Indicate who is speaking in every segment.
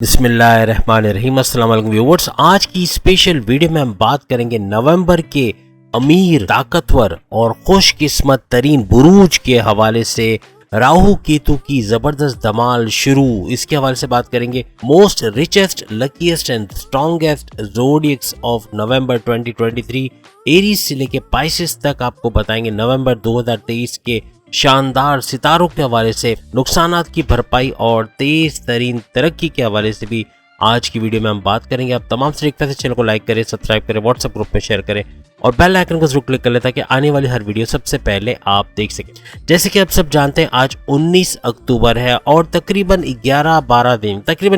Speaker 1: बिस्मिल्लाहिर्रहमानिर्रहीम। अस्सलाम वालेकुम व्यूअर्स। आज की स्पेशल वीडियो में हम बात करेंगे नवंबर के अमीर, ताकतवर और खुशकिस्मत तरीन बुरूज के हवाले से। राहु केतु की जबरदस्त धमाल शुरू, इसके हवाले से बात करेंगे। Most richest, luckiest and strongest जोडियक्स of November 2023 Aries से लेके पाइसेस तक आपको बताएंगे। नवंबर 2023 के शानदार सितारों के हवाले से, नुकसानात की भरपाई और तेज तरीन तरक्की के हवाले से भी आज की वीडियो में हम बात करेंगे। आप तमाम से रिक्वेस्ट है, चैनल को लाइक करें, सब्सक्राइब करें, व्हाट्सएप ग्रुप में शेयर करें और बेल आइकन को जरूर क्लिक कर लें ताकि आने वाली हर वीडियो सबसे पहले आप देख सकें। जैसे कि आप सब जानते हैं, आज 19 अक्टूबर है और तकरीबन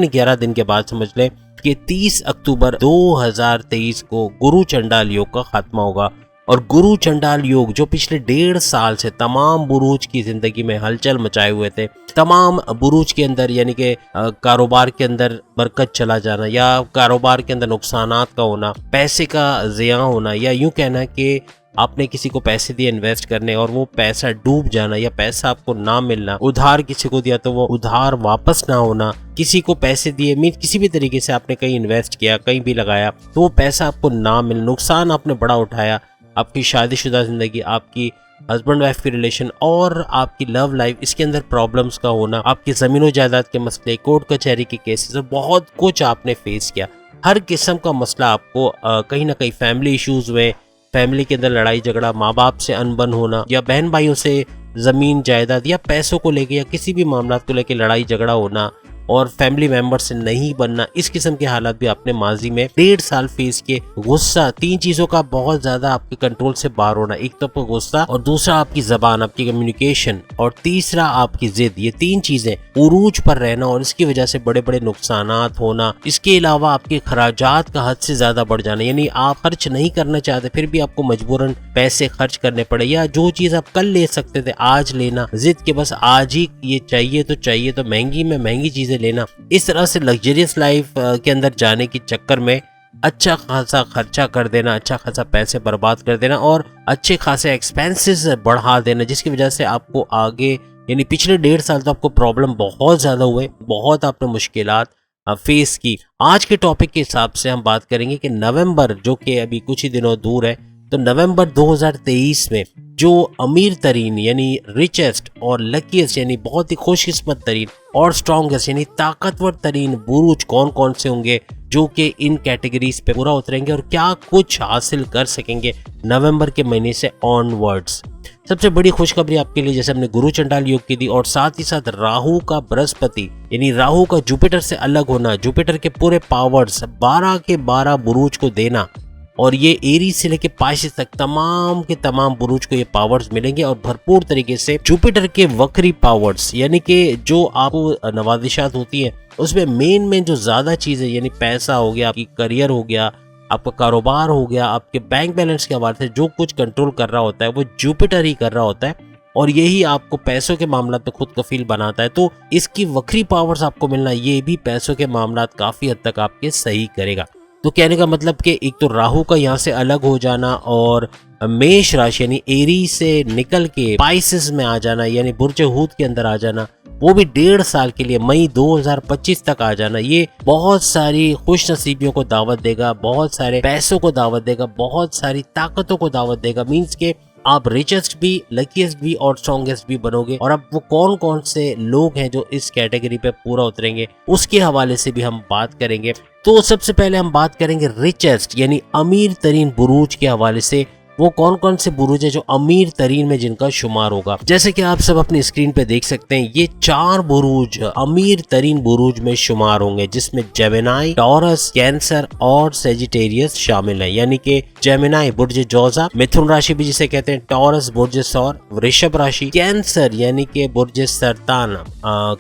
Speaker 1: 11 दिन के बाद समझ लें कि 30 अक्टूबर 2023 को गुरु चंडाल योग का खात्मा होगा। और गुरु चंडाल योग जो पिछले 1.5 साल से तमाम बुरूज की जिंदगी में हलचल मचाए हुए थे, तमाम बुरूज के अंदर यानी कि कारोबार के अंदर बरकत चला जाना या कारोबार के अंदर नुकसानात का होना, पैसे का ज़िया होना, या यूं कहना कि आपने किसी को पैसे दिए इन्वेस्ट करने और वो पैसा डूब जाना या पैसा आपको ना मिलना, उधार किसी को दिया तो वो उधार वापस ना होना, किसी को पैसे दिए मीन किसी भी तरीके से आपने कहीं इन्वेस्ट किया, कहीं भी लगाया तो वो पैसा आपको ना मिलना, नुकसान आपने बड़ा उठाया। आपकी शादीशुदा ज़िंदगी, आपकी हस्बैंड वाइफ की रिलेशन और आपकी लव लाइफ, इसके अंदर प्रॉब्लम्स का होना, आपकी ज़मीनों जायदाद के मसले, कोर्ट कचहरी के केसेस और बहुत कुछ आपने फेस किया। हर किस्म का मसला आपको कहीं ना कहीं फैमिली इश्यूज़ हुए, फैमिली के अंदर लड़ाई झगड़ा, माँ बाप से अनबन होना या बहन भाइयों से ज़मीन जायदाद या पैसों को लेके या किसी भी मामला को लेके लड़ाई झगड़ा होना और फैमिली मेंबर से नहीं बनना, इस किस्म के हालात भी आपने माजी में 1.5 साल फेस किए। गुस्सा, 3 चीजों का बहुत ज्यादा आपके कंट्रोल से बाहर होना, एक तो आपका गुस्सा और दूसरा आपकी जबान, आपकी कम्युनिकेशन और तीसरा आपकी जिद, ये 3 चीजें उरूज पर रहना और इसकी वजह से बड़े बड़े नुकसानात होना। इसके अलावा आपके खराजात का हद से ज्यादा बढ़ जाना, यानी आप खर्च नहीं करना चाहते फिर भी आपको मजबूरन पैसे खर्च करने पड़े, या जो चीज आप कल ले सकते थे आज लेना, जिद के बस आज ही ये चाहिए तो महंगी में महंगी चीजें लेना। इस तरह से लग्जरियस लाइफ के अंदर जाने के चक्कर में अच्छा खासा खर्चा कर देना, अच्छा खासा पैसे बर्बाद कर देना और अच्छे खासे एक्सपेंसेस बढ़ा देना, जिसकी वजह से आपको आगे यानी पिछले 1.5 साल तो आपको प्रॉब्लम बहुत ज्यादा हुए, बहुत आपने मुश्किलात फेस की। आज के टॉपिक के हिसाब से हम बात करेंगे कि नवंबर जो कि अभी कुछ ही दिनों दूर है, तो नवंबर 2023 में जो अमीर तरीन यानी रिचेस्ट और लकीएस्ट यानी बहुत ही खुशकिस्मत तरीन और स्ट्रॉन्गेस्ट यानी ताकतवर तरीन बुरूज कौन कौन से होंगे जो कि इन कैटेगरीज पे पूरा उतरेंगे और क्या कुछ हासिल कर सकेंगे नवंबर के महीने से ऑनवर्ड्स। सबसे बड़ी खुशखबरी आपके लिए, जैसे हमने गुरु चंडाल योग की दी और साथ ही साथ राहु का बृहस्पति यानी राहु का जुपिटर से अलग होना, जुपिटर के पूरे पावर्स 12 के 12 बुरूज को देना और ये एरीज से लेके पाइसेस तक तमाम के तमाम बुरूज को ये पावर्स मिलेंगे और भरपूर तरीके से जुपिटर के वक्री पावर्स यानी कि जो आपको नवाजिशात होती है उसमें मेन जो ज्यादा चीजें यानी पैसा हो गया, आपकी करियर हो गया, आपका कारोबार हो गया, आपके बैंक बैलेंस के हवाले से जो कुछ कंट्रोल कर रहा होता है वो जुपिटर ही कर रहा होता है और यही आपको पैसों के मामला में खुद कफील बनाता है। तो इसकी वक्री पावर्स आपको मिलना ये भी पैसों के मामला काफी हद तक आपके सही करेगा। तो कहने का मतलब कि एक तो राहु का यहाँ से अलग हो जाना और मेष राशि यानी एरी से निकल के पाइसेस में आ जाना यानी बुर्ज हूत के अंदर आ जाना, वो भी 1.5 साल के लिए मई 2025 तक आ जाना, ये बहुत सारी खुश नसीबियों को दावत देगा, बहुत सारे पैसों को दावत देगा, बहुत सारी ताकतों को दावत देगा। मीन्स के आप रिचेस्ट भी, लकीएस्ट भी और स्ट्रॉन्गेस्ट भी बनोगे। और अब वो कौन कौन से लोग हैं जो इस कैटेगरी पे पूरा उतरेंगे उसके हवाले से भी हम बात करेंगे। तो सबसे पहले हम बात करेंगे रिचेस्ट यानी अमीर तरीन बुरूज के हवाले से। वो कौन कौन से बुरूज है जो अमीर तरीन में जिनका शुमार होगा। जैसे कि आप सब अपनी स्क्रीन पे देख सकते हैं, ये 4 बुरूज अमीर तरीन बुरूज में शुमार होंगे जिसमें जेमिनाई, टॉरस, कैंसर और सेजिटेरियस शामिल है। यानी कि जेमिनाई बुर्ज जोजा, मिथुन राशि भी जिसे कहते हैं, टॉरस बुर्ज सौर, वृषभ राशि, कैंसर यानी कि बुर्ज सरतान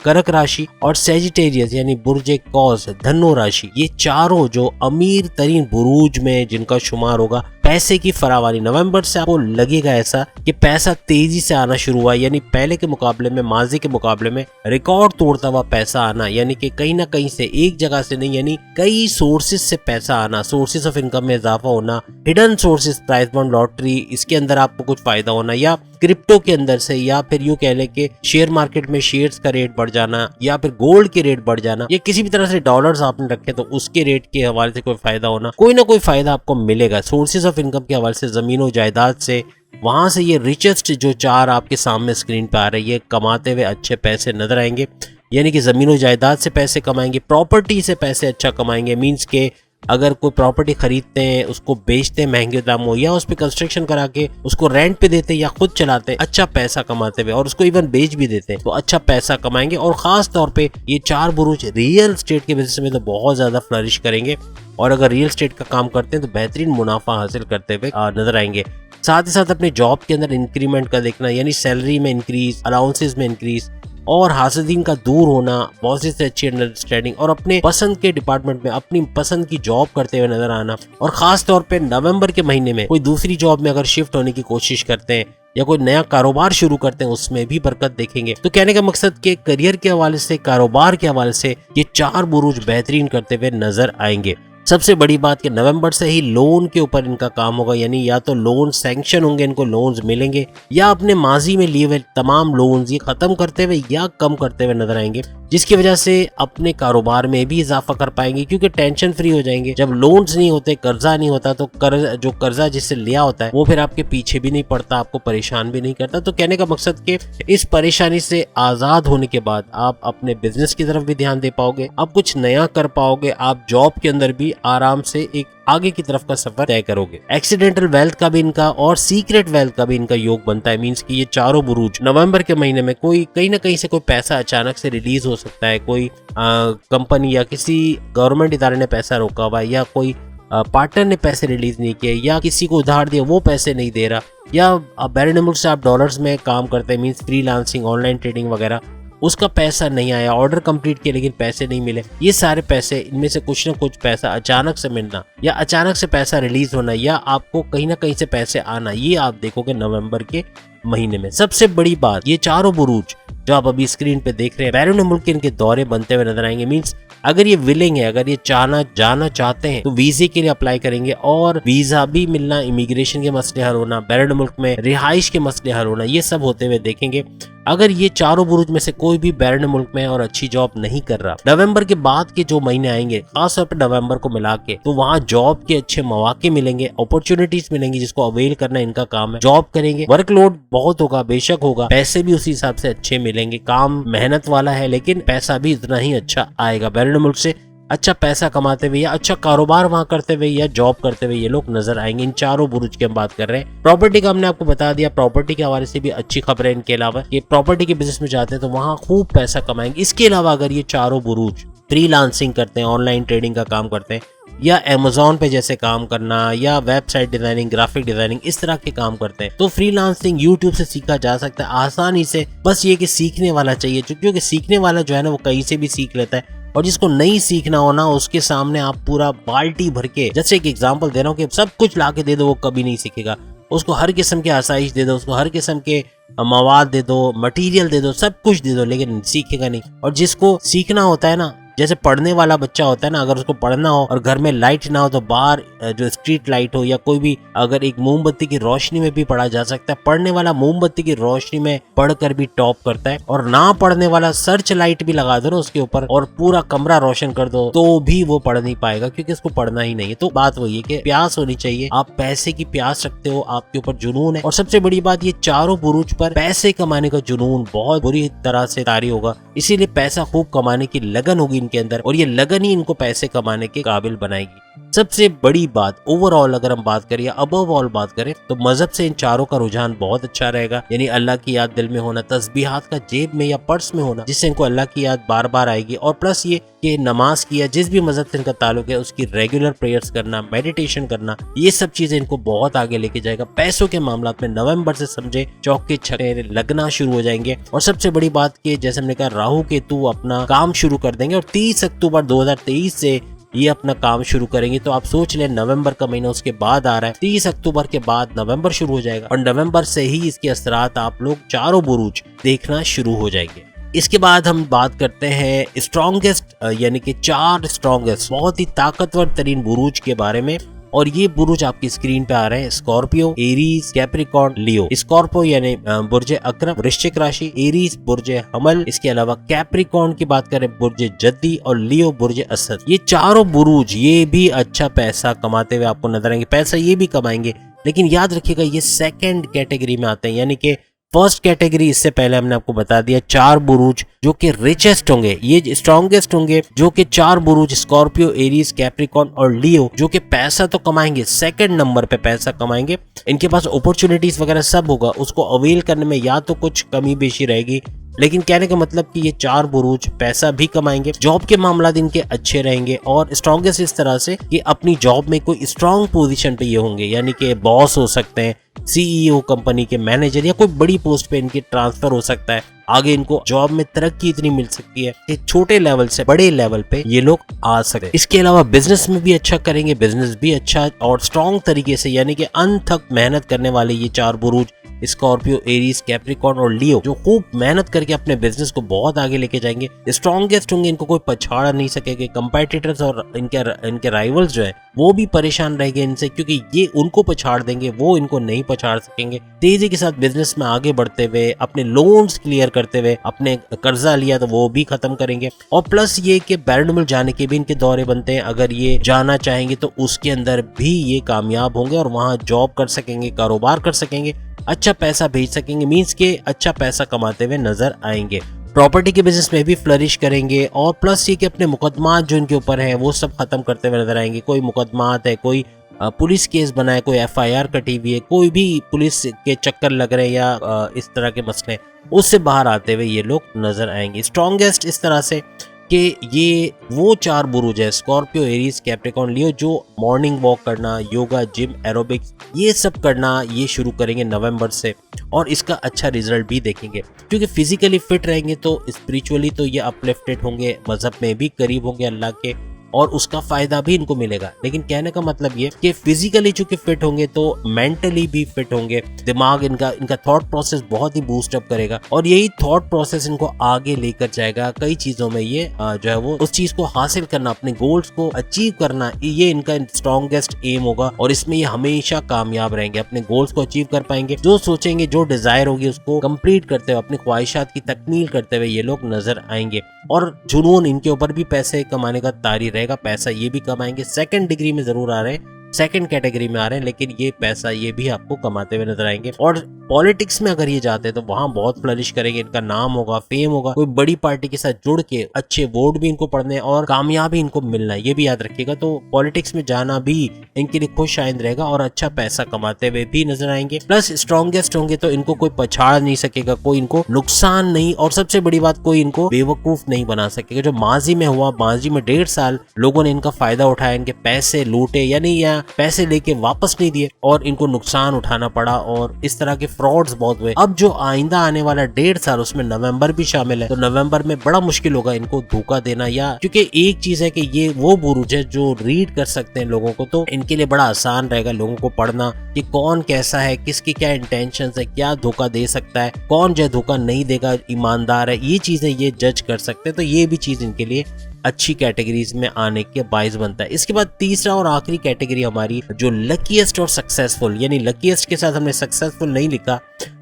Speaker 1: कर्क राशि और सेजिटेरियस यानी बुर्ज कौस धनु राशि। ये चारों जो अमीर तरीन बुरूज में जिनका शुमार होगा, पैसे की फरावानी। नवंबर से आपको लगेगा ऐसा कि पैसा तेजी से आना शुरू हुआ, यानी पहले के मुकाबले में, माजी के मुकाबले में रिकॉर्ड तोड़ता हुआ पैसा आना, यानी कि कहीं ना कहीं से, एक जगह से नहीं, यानी कई सोर्सेज से पैसा आना, सोर्सेज ऑफ इनकम में इजाफा होना, hidden sources, prize bond lottery, इसके अंदर आपको कुछ फायदा होना, या क्रिप्टो के अंदर से, या फिर यूं कह ले कि शेयर मार्केट में शेयर्स का रेट बढ़ जाना, या फिर गोल्ड के रेट बढ़ जाना, या किसी भी तरह से डॉलर्स आपने रखे तो उसके रेट के हवाले से कोई फायदा होना, कोई ना कोई फायदा आपको मिलेगा सोर्सेज ऑफ इनकम के हवाले से, जमीनों जायदाद से। वहां से ये रिचेस्ट जो चार आपके सामने स्क्रीन पे आ रही है, कमाते हुए अच्छे पैसे नजर आएंगे, यानी कि जमीनों जायदाद से पैसे कमाएंगे, प्रॉपर्टी से पैसे अच्छा कमाएंगे। मींस के अगर कोई प्रॉपर्टी खरीदते हैं, उसको बेचते हैं महंगे दामों, या उस पर कंस्ट्रक्शन करा के उसको रेंट पे देते हैं या खुद चलाते हैं, अच्छा पैसा कमाते हुए, और उसको इवन बेच भी देते हैं तो अच्छा पैसा कमाएंगे। और खास तौर पे ये चार बुरुज रियल एस्टेट के बिजनेस में तो बहुत ज्यादा फ्लरिश करेंगे, और अगर रियल एस्टेट का काम करते हैं तो बेहतरीन मुनाफा हासिल करते हुए नजर आएंगे। साथ ही साथ अपने जॉब के अंदर इंक्रीमेंट का देखना, यानी सैलरी में इंक्रीज, अलाउंसेस में इंक्रीज, और हासिदीन का दूर होना, बॉसेस से अच्छी अंडरस्टैंडिंग, और अपने पसंद के डिपार्टमेंट में अपनी पसंद की जॉब करते हुए नजर आना। और खास तौर पे नवंबर के महीने में कोई दूसरी जॉब में अगर शिफ्ट होने की कोशिश करते हैं या कोई नया कारोबार शुरू करते हैं, उसमें भी बरकत देखेंगे। तो कहने का मकसद कि करियर के हवाले से, कारोबार के हवाले से ये चार बुरुज बेहतरीन करते हुए नजर आएंगे। सबसे बड़ी बात कि नवंबर से ही लोन के ऊपर इनका काम होगा, यानी या तो लोन सैंक्शन होंगे, इनको लोन्स मिलेंगे, या अपने माजी में लिए हुए तमाम लोन्स ये खत्म करते हुए या कम करते हुए नजर आएंगे, जिसकी वजह से अपने कारोबार में भी इजाफा कर पाएंगे, क्योंकि टेंशन फ्री हो जाएंगे। जब लोन्स नहीं होते, कर्जा नहीं होता, तो जो कर्जा जिससे लिया होता है वो फिर आपके पीछे भी नहीं पड़ता, आपको परेशान भी नहीं करता। तो कहने का मकसद कि इस परेशानी से आजाद होने के बाद आप अपने बिजनेस की तरफ भी ध्यान दे पाओगे, आप कुछ नया कर पाओगे, आप जॉब के अंदर भी आराम से एक आगे की तरफ का सफर तय करोगे। एक्सीडेंटल वेल्थ का भी इनका और सीक्रेट वेल्थ का भी इनका योग बनता है। मींस कि ये चारों बुरुज नवंबर के महीने में कोई कहीं ना कहीं से कोई पैसा अचानक से रिलीज हो सकता है, कोई कंपनी या किसी गवर्नमेंट इदारे ने पैसा रोका हुआ है, या कोई पार्टनर ने पैसे रिलीज नहीं किए, या किसी को उधार दिया वो पैसे नहीं दे रहा, या बैरन से आप डॉलर्स में काम करते हैं, मींस फ्रीलांसिंग, ऑनलाइन ट्रेडिंग वगैरह, उसका पैसा नहीं आया, ऑर्डर कंप्लीट किए लेकिन पैसे नहीं मिले। ये सारे पैसे, इनमें से कुछ ना कुछ पैसा अचानक से मिलना, या अचानक से पैसा रिलीज होना, या आपको कहीं ना कहीं से पैसे आना, ये आप देखोगे नवंबर के महीने में। सबसे बड़ी बात, ये चारों बुरुज जो आप अभी स्क्रीन पे देख रहे हैं, बैरून मुल्क के इनके दौरे बनते हुए नजर आएंगे। मींस अगर ये विलिंग है, अगर ये जाना चाहते हैं तो वीजे के लिए अप्लाई करेंगे, और वीजा भी मिलना, इमिग्रेशन के मसले हल होना, बैरून मुल्क में रिहाइश के मसले हल होना, ये सब होते हुए देखेंगे। अगर ये चारों बुरुज में से कोई भी बैरून मुल्क में और अच्छी जॉब नहीं कर रहा, नवंबर के बाद के जो महीने आएंगे, खासतौर पर नवंबर को मिला के, तो वहाँ जॉब के अच्छे मौके मिलेंगे, अपॉर्चुनिटीज मिलेंगी, जिसको अवेल करना इनका काम है। जॉब करेंगे, वर्कलोड बहुत होगा, बेशक होगा, पैसे भी उसी हिसाब से अच्छे मिलेंगे, काम मेहनत वाला है लेकिन पैसा भी इतना ही अच्छा आएगा। बैरून मुल्क से अच्छा पैसा कमाते हुए या अच्छा कारोबार वहां करते हुए या जॉब करते हुए ये लोग नजर आएंगे। इन चारों बुरुज की हम बात कर रहे हैं। प्रॉपर्टी का हमने आपको बता दिया, प्रॉपर्टी के हवाले से भी अच्छी खबर है। इनके अलावा ये प्रॉपर्टी के बिजनेस में जाते हैं तो वहां खूब पैसा कमाएंगे। इसके अलावा अगर ये चारों बुरुज फ्रीलांसिंग करते हैं, ऑनलाइन ट्रेडिंग का काम करते हैं, या अमेज़न पे जैसे काम करना, या वेबसाइट डिजाइनिंग, ग्राफिक डिजाइनिंग, इस तरह के काम करते हैं, तो फ्रीलांसिंग यूट्यूब से सीखा जा सकता है आसानी से। बस ये कि सीखने वाला चाहिए, क्योंकि सीखने वाला जो है ना वो कहीं से भी सीख लेता है, और जिसको नहीं सीखना हो ना उसके सामने आप पूरा बाल्टी भर के, जैसे एक एग्जांपल दे रहा हूँ कि सब कुछ ला के दे दो वो कभी नहीं सीखेगा। उसको हर किस्म के आसाइश दे दो, उसको हर किस्म के मवाद दे दो, मटेरियल दे दो, सब कुछ दे दो, लेकिन सीखेगा नहीं। और जिसको सीखना होता है ना, जैसे पढ़ने वाला बच्चा होता है ना, अगर उसको पढ़ना हो और घर में लाइट ना हो तो बाहर जो स्ट्रीट लाइट हो या कोई भी, अगर एक मोमबत्ती की रोशनी में भी पढ़ा जा सकता है। पढ़ने वाला मोमबत्ती की रोशनी में पढ़कर भी टॉप करता है, और ना पढ़ने वाला सर्च लाइट भी लगा दो ना उसके ऊपर और पूरा कमरा रोशन कर दो तो भी वो पढ़ नहीं पाएगा, क्योंकि उसको पढ़ना ही नहीं है। तो बात वही है कि प्यास होनी चाहिए, आप पैसे की प्यास रखते हो, आपके ऊपर जुनून है। और सबसे बड़ी बात, ये चारों बुरुज पर पैसे कमाने का जुनून बहुत बुरी तरह से तारी होगा, इसीलिए पैसा खूब कमाने की लगन होगी के अंदर, और ये लगन ही इनको पैसे कमाने के काबिल बनाएगी। सबसे बड़ी बात, ओवरऑल अगर हम बात करें या अबव ऑल बात करें, तो मजहब से इन चारों का रुझान बहुत अच्छा रहेगा। यानी अल्लाह की याद दिल में होना, तस्बीहात का जेब में या पर्स में होना, जिससे इनको अल्लाह की याद बार बार आएगी। और प्लस ये कि नमाज की या जिस भी मजहब से इनका ताल्लुक है उसकी रेगुलर प्रेयर्स करना, मेडिटेशन करना, ये सब चीजें इनको बहुत आगे लेके जाएगा। पैसों के मामला में नवंबर से समझे चौके छक्के लगना शुरू हो जाएंगे। और सबसे बड़ी बात कि जैसे हमने कहा, राहु केतु अपना काम शुरू कर देंगे, और 30 अक्टूबर 2023 से ये अपना काम शुरू करेंगे। तो आप सोच लें नवंबर का महीना उसके बाद आ रहा है, 30 अक्टूबर के बाद नवंबर शुरू हो जाएगा और नवंबर से ही इसके असरात आप लोग चारों बुरूज देखना शुरू हो जाएंगे। इसके बाद हम बात करते हैं स्ट्रॉन्गेस्ट यानी कि 4 स्ट्रॉन्गेस्ट बहुत ही ताकतवर तरीन बुरूज के बारे में। और ये बुरुज आपकी स्क्रीन पे आ रहे हैं, स्कॉर्पियो, एरीज, कैप्रिकॉर्न, लियो। स्कॉर्पियो यानी बुर्ज अक्रम वृश्चिक राशि, एरीज बुर्ज हमल, इसके अलावा कैप्रिकॉर्न की बात करें बुर्ज जद्दी और लियो बुर्ज असद। ये चारों बुरुज ये भी अच्छा पैसा कमाते हुए आपको नजर आएंगे। पैसा ये भी कमाएंगे, लेकिन याद रखिएगा ये सेकंड कैटेगरी में आते हैं, यानी कि फर्स्ट कैटेगरी इससे पहले हमने आपको बता दिया 4 बुरुज जो कि रिचेस्ट होंगे, ये स्ट्रॉन्गेस्ट होंगे, जो कि 4 बुरुज स्कॉर्पियो, एरीज, कैप्रिकॉर्न और लियो जो कि पैसा तो कमाएंगे, सेकंड नंबर पे पैसा कमाएंगे। इनके पास अपॉर्चुनिटीज वगैरह सब होगा, उसको अवेल करने में या तो कुछ कमी बेशी रहेगी, लेकिन कहने का मतलब कि ये 4 बुरुज पैसा भी कमाएंगे। जॉब के मामला इनके अच्छे रहेंगे और स्ट्रॉन्गेस्ट इस तरह से कि अपनी जॉब में कोई स्ट्रॉन्ग पोजीशन पे ये होंगे, यानी कि बॉस हो सकते हैं, सीईओ कंपनी के मैनेजर या कोई बड़ी पोस्ट पे इनके ट्रांसफर हो सकता है। आगे इनको जॉब में तरक्की इतनी मिल सकती है कि छोटे लेवल से बड़े लेवल पे ये लोग आ सकते हैं। इसके अलावा बिजनेस में भी अच्छा करेंगे, बिजनेस भी अच्छा और स्ट्रॉन्ग तरीके से, यानी कि अनथक मेहनत करने वाले ये 4 बुरुज स्कॉर्पियो, एरीज, कैप्रिकॉर्न और लियो जो खूब मेहनत करके अपने बिजनेस को बहुत आगे लेके जाएंगे, स्ट्रॉन्गेस्ट होंगे, इनको कोई पछाड़ नहीं सकेगा। कंपेटिटर्स और इनके राइवल्स जो है वो भी परेशान रहेंगे इनसे, क्योंकि ये उनको पछाड़ देंगे, वो इनको नहीं पछाड़ सकेंगे। तेजी के साथ बिजनेस में आगे बढ़ते हुए, अपने लोन्स क्लियर करते हुए, अपने कर्जा लिया तो वो भी खत्म करेंगे। और प्लस ये कि बैरडमिल जाने के भी इनके दौरे बनते हैं, अगर ये जाना चाहेंगे तो उसके अंदर भी ये कामयाब होंगे और वहां जॉब कर सकेंगे, कारोबार कर सकेंगे, अच्छा पैसा भेज सकेंगे, मींस के अच्छा पैसा कमाते हुए नजर आएंगे। प्रॉपर्टी के बिजनेस में भी फ्लरिश करेंगे और प्लस ये कि अपने मुकदमात जो इनके ऊपर हैं वो सब खत्म करते हुए नजर आएंगे। कोई मुकदमात है, कोई पुलिस केस बना है, कोई एफआईआर कटी हुई है, कोई भी पुलिस के चक्कर लग रहे हैं या इस तरह के मसले, उससे बाहर आते हुए ये लोग नजर आएंगे। स्ट्रॉन्गेस्ट इस तरह से कि ये वो 4 बुरुज है स्कॉर्पियो, एरीज, कैप्रिकॉर्न, लियो जो मॉर्निंग वॉक करना, योगा, जिम, एरोबिक्स ये सब करना ये शुरू करेंगे नवंबर से और इसका अच्छा रिजल्ट भी देखेंगे, क्योंकि फिजिकली फिट रहेंगे तो स्पिरिचुअली तो ये अपलिफ्टेड होंगे, मजहब में भी करीब होंगे अल्लाह के और उसका फायदा भी इनको मिलेगा। लेकिन कहने का मतलब ये कि फिजिकली चूंकि फिट होंगे तो मेंटली भी फिट होंगे, दिमाग इनका थॉट प्रोसेस बहुत ही बूस्ट अप करेगा और यही थॉट प्रोसेस इनको आगे लेकर जाएगा। कई चीजों में ये जो है वो उस चीज को हासिल करना, अपने गोल्स को अचीव करना, ये इनका स्ट्रॉन्गेस्ट एम होगा और इसमें ये हमेशा कामयाब रहेंगे, अपने गोल्स को अचीव कर पाएंगे। जो सोचेंगे, जो डिजायर होगी उसको कंप्लीट करते हुए, अपनी ख्वाहिशात की तकमील करते हुए ये लोग नजर आएंगे और जुनून इनके ऊपर भी पैसे कमाने का तारी रहेगा, पैसा ये भी कमाएंगे। सेकंड डिग्री में जरूर आ रहे हैं, सेकंड कैटेगरी में आ रहे हैं, लेकिन ये पैसा ये भी आपको कमाते हुए नजर आएंगे। और पॉलिटिक्स में अगर ये जाते हैं तो वहां बहुत फ्लरिश करेंगे, इनका नाम होगा, फेम होगा, कोई बड़ी पार्टी के साथ जुड़ के अच्छे वोट भी इनको पड़ने और कामयाबी इनको मिलना है, ये भी याद रखिएगा। तो पॉलिटिक्स में जाना भी इनके लिए खुश आइंद रहेगा और अच्छा पैसा कमाते हुए भी नजर आएंगे। प्लस स्ट्रॉन्गेस्ट होंगे तो इनको कोई पछाड़ नहीं सकेगा, कोई इनको नुकसान नहीं, और सबसे बड़ी बात कोई इनको बेवकूफ नहीं बना सकेगा। जो माजी में हुआ, माजी में 1.5 साल लोगों ने इनका फायदा उठाया, इनके पैसे लूटे, यानी या पैसे लेके वापस नहीं दिए और इनको नुकसान उठाना पड़ा और इस तरह के फ्रॉड्स बहुत हुए। अब जो आइंदा आने वाला 1.5 साल, उसमें नवंबर भी शामिल है, तो नवंबर में बड़ा मुश्किल होगा इनको धोखा देना, या क्योंकि एक चीज है कि ये वो बुरुज है जो रीड कर सकते हैं लोगों को, तो इनके लिए बड़ा आसान रहेगा लोगों को पढ़ना कि कौन कैसा है, किसकी क्या इंटेंशंस है, क्या धोखा दे सकता है, कौन जो धोखा नहीं देगा, ईमानदार है, ये चीजें ये जज कर सकते हैं। तो ये भी चीज इनके लिए अच्छी कैटेगरीज में आने के बाइस बनता है। इसके बाद तीसरा और आखिरी कैटेगरी हमारी जो लकीएस्ट और सक्सेसफुल, यानी लकीएस्ट के साथ हमने सक्सेसफुल नहीं लिखा,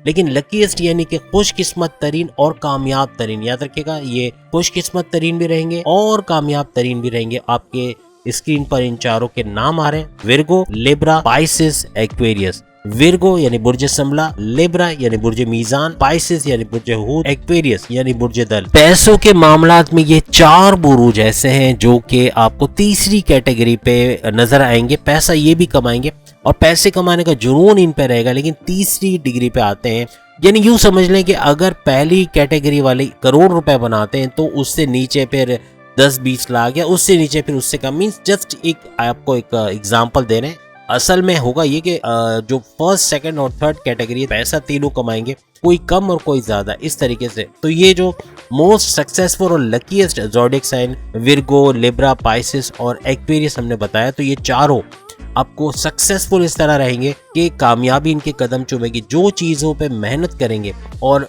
Speaker 1: लेकिन लकीएस्ट यानी कि खुशकिस्मत तरीन और कामयाब तरीन। याद रखिएगा, ये खुशकिस्मत तरीन भी रहेंगे और कामयाब तरीन भी रहेंगे। आपके स्क्रीन पर इन चारों के नाम आ रहे हैं, Virgo, Libra, Pisces, Aquarius. Virgo यानी बुर्ज संभला, लिब्रा यानी बुर्ज मीजान, पाइसेस यानी बुर्ज हूत, एक्वेरियस यानी बुर्ज दल। पैसों के मामलात में ये 4 बुरुज ऐसे हैं जो कि आपको तीसरी कैटेगरी पे नजर आएंगे। पैसा ये भी कमाएंगे और पैसे कमाने का जुनून इन पे रहेगा, लेकिन तीसरी डिग्री पे आते हैं। यानी यूं समझ लें कि अगर पहली कैटेगरी वाले करोड़ रुपए बनाते हैं तो उससे नीचे फिर 10-20 लाख, या उससे नीचे फिर उससे कम, मीन्स जस्ट एक आपको एक एग्जांपल दे रहे हैं। असल में होगा ये कि जो फर्स्ट, सेकंड और थर्ड कैटेगरी पैसा तीनों कमाएंगे, कोई कम और कोई ज्यादा, इस तरीके से। तो ये जो मोस्ट सक्सेसफुल और luckiest zodiac sign Virgo, Libra, Pisces और एक्वेरियस हमने बताया। तो ये चारों आपको सक्सेसफुल इस तरह रहेंगे कि कामयाबी इनके कदम चूमेगी। जो चीज़ों पे मेहनत करेंगे और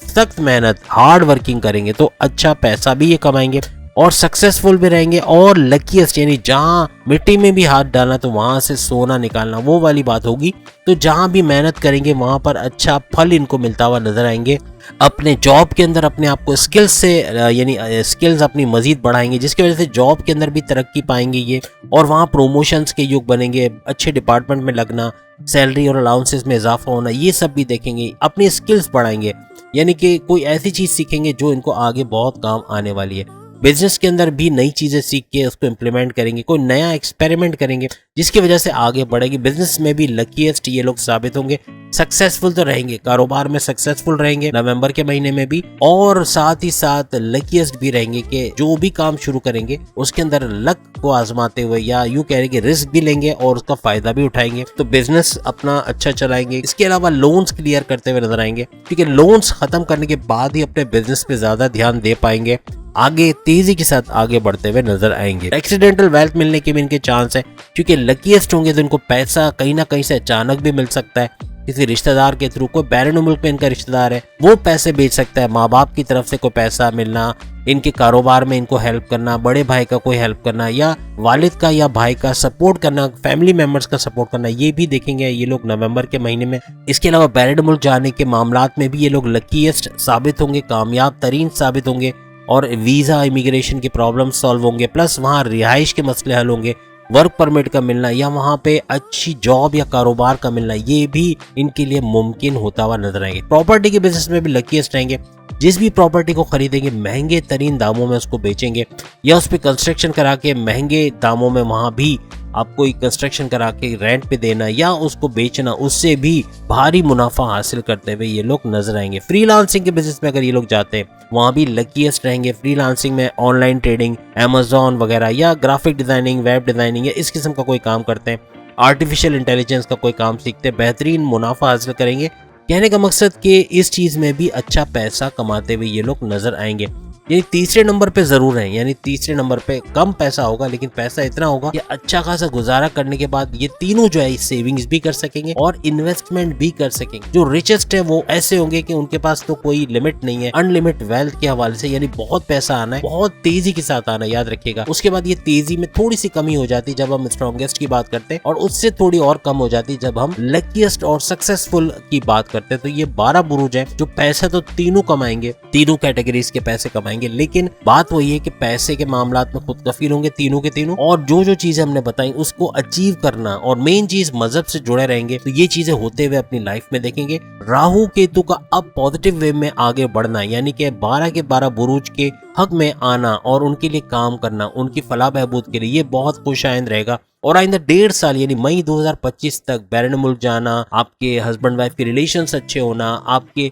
Speaker 1: सख्त मेहनत हार्ड वर्किंग करेंगे तो अच्छा पैसा भी ये कमाएंगे और सक्सेसफुल भी रहेंगे। और लकीएस्ट यानी जहाँ मिट्टी में भी हाथ डालना तो वहां से सोना निकालना, वो वाली बात होगी। तो जहां भी मेहनत करेंगे वहां पर अच्छा फल इनको मिलता हुआ नजर आएंगे। अपने जॉब के अंदर अपने आप को स्किल्स से यानी स्किल्स अपनी मजीद बढ़ाएंगे, जिसकी वजह से जॉब के अंदर भी तरक्की पाएंगे ये, और वहाँ प्रमोशंस के युग बनेंगे, अच्छे डिपार्टमेंट में लगना, सैलरी और अलाउंसेस में इजाफा होना, ये सब भी देखेंगे। अपनी स्किल्स बढ़ाएंगे यानी कि कोई ऐसी चीज़ सीखेंगे जो इनको आगे बहुत काम आने वाली है। बिजनेस के अंदर भी नई चीज़ें सीख के उसको इम्प्लीमेंट करेंगे, कोई नया एक्सपेरिमेंट करेंगे जिसकी वजह से आगे बढ़ेगी। बिजनेस में भी लकीएस्ट ये लोग साबित होंगे। सक्सेसफुल तो रहेंगे, कारोबार में सक्सेसफुल रहेंगे नवंबर के महीने में भी, और साथ ही साथ लकीएस्ट भी रहेंगे कि जो भी काम शुरू करेंगे उसके अंदर लक को आजमाते हुए या यूं कह रहे कि रिस्क भी लेंगे और उसका फायदा भी उठाएंगे। तो बिजनेस अपना अच्छा चलाएंगे। इसके अलावा लोन्स क्लियर करते हुए नजर आएंगे, क्योंकि लोन्स खत्म करने के बाद ही अपने बिजनेस पे ज्यादा ध्यान दे पाएंगे, आगे तेजी के साथ आगे बढ़ते हुए नजर आएंगे। एक्सीडेंटल वेल्थ मिलने के भी इनके चांस है, क्योंकि लकीएस्ट होंगे तो इनको पैसा कहीं ना कहीं से अचानक भी मिल सकता है, किसी रिश्तेदार के थ्रू। कोई बैरून मुल्क में इनका रिश्तेदार है वो पैसे भेज सकता है, माँ बाप की तरफ से कोई पैसा मिलना, इनके कारोबार में इनको हेल्प करना, बड़े भाई का कोई हेल्प करना या वालिद का या भाई का सपोर्ट करना, फैमिली मेंबर्स का सपोर्ट करना, ये भी देखेंगे ये लोग नवंबर के महीने में। इसके अलावा बैरून मुल्क जाने के मामलात में भी ये लोग लकीएस्ट साबित होंगे, कामयाब तरीन साबित होंगे, और वीज़ा इमिग्रेशन की प्रॉब्लम सॉल्व होंगे, प्लस वहाँ रिहाइश के मसले हल होंगे, वर्क परमिट का मिलना या वहाँ पे अच्छी जॉब या कारोबार का मिलना, ये भी इनके लिए मुमकिन होता हुआ नजर आएंगे। प्रॉपर्टी के बिजनेस में भी लकीएस्ट रहेंगे। जिस भी प्रॉपर्टी को खरीदेंगे महंगे तरीन दामों में उसको बेचेंगे, या उस पर कंस्ट्रक्शन करा के महंगे दामों में वहाँ भी आपको कंस्ट्रक्शन करा के रेंट पे देना या उसको बेचना, उससे भी भारी मुनाफा हासिल करते हुए ये लोग नजर आएंगे। फ्रीलांसिंग के बिजनेस में अगर ये लोग जाते हैं वहाँ भी लकीएस्ट रहेंगे। फ्रीलांसिंग में ऑनलाइन ट्रेडिंग, अमेजॉन वगैरह, या ग्राफिक डिजाइनिंग, वेब डिजाइनिंग या इस किस्म का कोई काम करते हैं, आर्टिफिशियल इंटेलिजेंस का कोई काम सीखते हैं, बेहतरीन मुनाफा हासिल करेंगे। कहने का मकसद कि इस चीज में भी अच्छा पैसा कमाते हुए ये लोग नजर आएंगे। यानी तीसरे नंबर पे जरूर है, यानी तीसरे नंबर पे कम पैसा होगा लेकिन पैसा इतना होगा कि अच्छा खासा गुजारा करने के बाद ये तीनों जो है सेविंग्स भी कर सकेंगे और इन्वेस्टमेंट भी कर सकेंगे। जो रिचेस्ट है वो ऐसे होंगे कि उनके पास तो कोई लिमिट नहीं है, अनलिमिटेड वेल्थ के हवाले से, यानी बहुत पैसा आना है, बहुत तेजी के साथ आना है, याद रखिएगा। उसके बाद ये तेजी में थोड़ी सी कमी हो जाती है जब हम स्ट्रॉन्गेस्ट की बात करते हैं, और उससे थोड़ी और कम हो जाती है जब हम लकीएस्ट और सक्सेसफुल की बात करते हैं। तो ये 12 बुरूज है जो पैसा तो तीनों कमाएंगे, तीनों कैटेगरीज के पैसे कमाएंगे, लेकिन बात वही है कि पैसे के मामलात में खुद कफील होंगे तीनों के तीनों, और जो जो चीजें हमने बताई उसको अचीव करना, और मेन चीज मजहब से जुड़े रहेंगे। तो ये चीजें होते हुए अपनी लाइफ में देखेंगे। राहु केतु का अब पॉजिटिव वे में आगे बढ़ना, यानी कि 12 के 12 बुरूज के हक में आना और उनके लिए काम करना, उनकी फलाह बहबूद के लिए, ये बहुत खुशाइंद रहेगा। और आइंदा 1.5 साल यानी मई 2025 तक बैरून मुल्क जाना, आपके हस्बैंड वाइफ के रिलेशंस अच्छे होना, आपके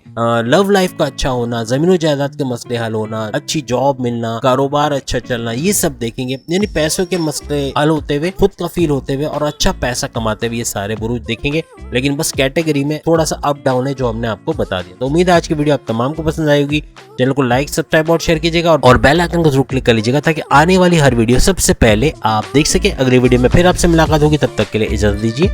Speaker 1: लव लाइफ का अच्छा होना, जमीनों जायदाद के मसले हल होना, अच्छी जॉब मिलना, कारोबार अच्छा चलना, ये सब देखेंगे। यानी पैसों के मसले हल होते हुए, खुद कफील होते हुए और अच्छा पैसा कमाते हुए ये सारे बुरूज देखेंगे। लेकिन बस कैटेगरी में थोड़ा सा अप डाउन है जो हमने आपको बता दिया। तो उम्मीद है आज की वीडियो आप तमाम को पसंद आएगी। चैनल को लाइक, सब्सक्राइब और शेयर कीजिएगा, और बेल आइकन को जरूर क्लिक कर लीजिएगा ताकि आने वाली हर वीडियो सबसे पहले आप देख सके। अगली वीडियो में फिर आपसे मुलाकात होगी, तब तक के लिए इजाजत दीजिए।